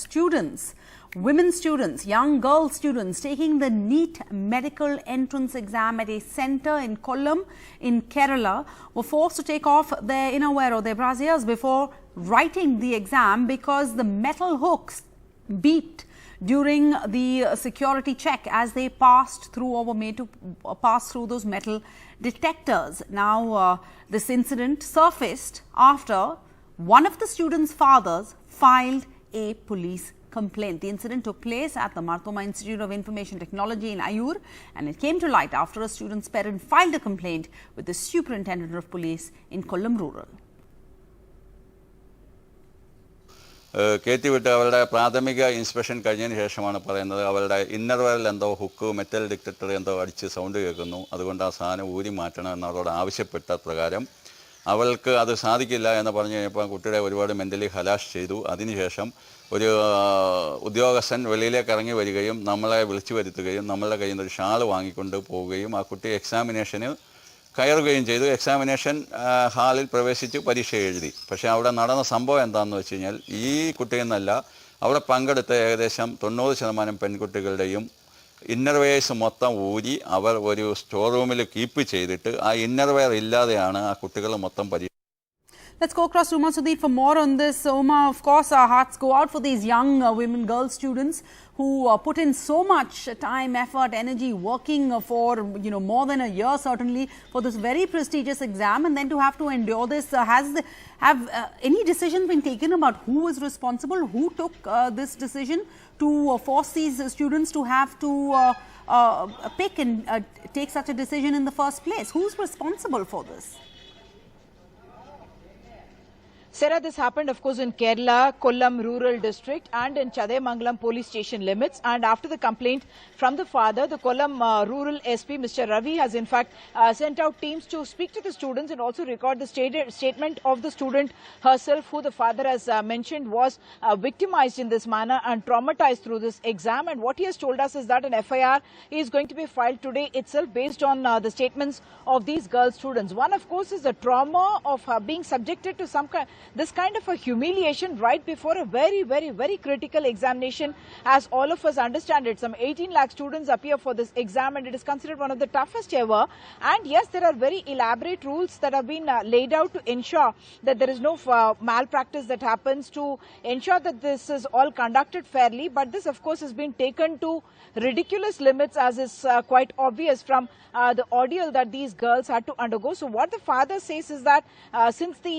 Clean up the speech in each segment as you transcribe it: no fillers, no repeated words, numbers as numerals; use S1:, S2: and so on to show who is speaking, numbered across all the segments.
S1: students, women students, young girl students taking the Neet medical entrance exam at a centre in Kollam in Kerala were forced to take off their innerwear or their brassieres before writing the exam because the metal hooks beeped during the security check as they passed through or were made to pass through those metal detectors. Now, this incident surfaced after one of the students' fathers filed a police complaint. The incident took place at the Marthoma Institute of Information Technology in Ayur, and it came to light after a student's parent filed a complaint with the superintendent of police in Kollam Rural.
S2: കയറ്റിവിട്ട് അവരുടെ പ്രാഥമിക inspection കഴിഞ്ഞതിന് ശേഷമാണ് പറയുന്നത് അവരുടെ ഇന്നർവെയറിൽ എന്തോ hook metal detector എന്തോ അടിച്ച് sound കേൾക്കുന്നു, അതുകൊണ്ട് ആ സാധനം ഊരി മാറ്റണം എന്നവരോട് ആവശ്യപ്പെട്ട പ്രകാരം അവൾക്ക് അത് സാധിക്കില്ല എന്ന് പറഞ്ഞു കഴിഞ്ഞപ്പോൾ കുട്ടിയുടെ ഒരുപാട് മെൻ്റലി ഹലാഷ് ചെയ്തു. അതിനുശേഷം ഒരു ഉദ്യോഗസ്ഥൻ വെളിയിലേക്ക് ഇറങ്ങി വരികയും നമ്മളെ വിളിച്ചു വരുത്തുകയും നമ്മളുടെ കയ്യിൽ നിന്ന് ഒരു ഷാൾ വാങ്ങിക്കൊണ്ട് പോവുകയും ആ കുട്ടി എക്സാമിനേഷന് കയറുകയും ചെയ്തു. എക്സാമിനേഷൻ ഹാളിൽ പ്രവേശിച്ച് പരീക്ഷ എഴുതി. പക്ഷേ അവിടെ നടന്ന സംഭവം എന്താണെന്ന് വെച്ച് കഴിഞ്ഞാൽ ഈ കുട്ടിയെന്നല്ല അവിടെ പങ്കെടുത്ത ഏകദേശം 90% പെൺകുട്ടികളുടെയും ഇന്നർവെയേഴ്സ് മൊത്തം ഊരി അവർ ഒരു സ്റ്റോർ റൂമിൽ കീപ്പ് ചെയ്തിട്ട് ആ ഇന്നർവെയർ ഇല്ലാതെയാണ് ആ കുട്ടികൾ മൊത്തം പരീക്ഷ.
S1: Let's go across to Uma Sudeep for more on this. Uma, of course, our hearts go out for these young women, girl students who put in so much time, effort, energy, working for more than a year certainly for this very prestigious exam, and then to have to endure this. Have any decisions been taken about who is responsible, who took this decision to force these students to have to pick and take such a decision in the first place? Who's responsible for this?
S3: Sarah, this happened, of course, in Kerala, Kollam rural district and in Chadamangalam police station limits. And after the complaint from the father, the Kollam rural SP, Mr. Ravi, has in fact sent out teams to speak to the students and also record the statement of the student herself, who the father has mentioned was victimized in this manner and traumatized through this exam. And what he has told us is that an FIR is going to be filed today itself based on the statements of these girl students. One, of course, is the trauma of being subjected to this kind of a humiliation right before a very, very, very critical examination. As all of us understand it, some 18 lakh students appear for this exam and it is considered one of the toughest ever. And yes, there are very elaborate rules that have been laid out to ensure that there is no malpractice that happens, to ensure that this is all conducted fairly. But this, of course, has been taken to ridiculous limits, as is quite obvious from the ordeal that these girls had to undergo. So what the father says is that since the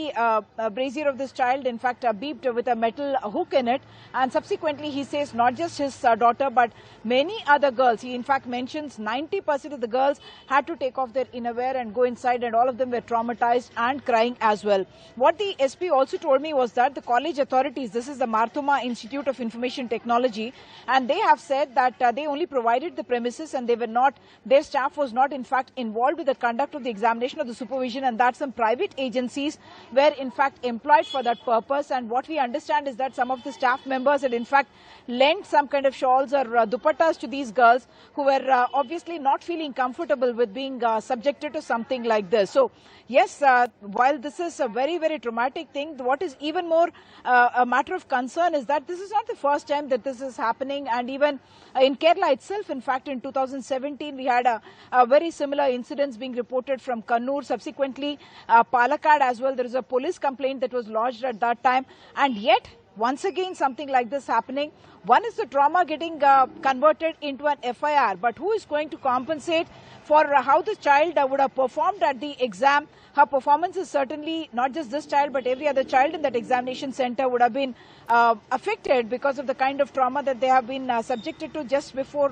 S3: brazier of this child in fact beeped with a metal hook in it, and subsequently he says not just his daughter but many other girls, he in fact mentions 90% of the girls had to take off their innerwear and go inside, and all of them were traumatized and crying as well. What the SP also told me was that the college authorities, this is the Marthoma Institute of Information Technology, and they have said that they only provided the premises and they were not, their staff was not in fact involved with the conduct of the examination or the supervision, and that some private agencies were in fact employed for that purpose. And what we understand is that some of the staff members had in fact lent some kind of shawls or dupattas to these girls who were obviously not feeling comfortable with being subjected to something like this. So yes, while this is a very, very traumatic thing, what is even more a matter of concern is that this is not the first time that this is happening. And even in Kerala itself, in fact, in 2017, we had a very similar incidents being reported from Kannur. Subsequently, Palakkad as well, there is a police complaint that was lodged at that time. And yet, once again, something like this happening. One is the trauma getting converted into an FIR, but who is going to compensate for how the child would have performed at the exam? Her performance is certainly not just this child, but every other child in that examination center would have been affected because of the kind of trauma that they have been subjected to just before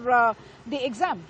S3: the exam.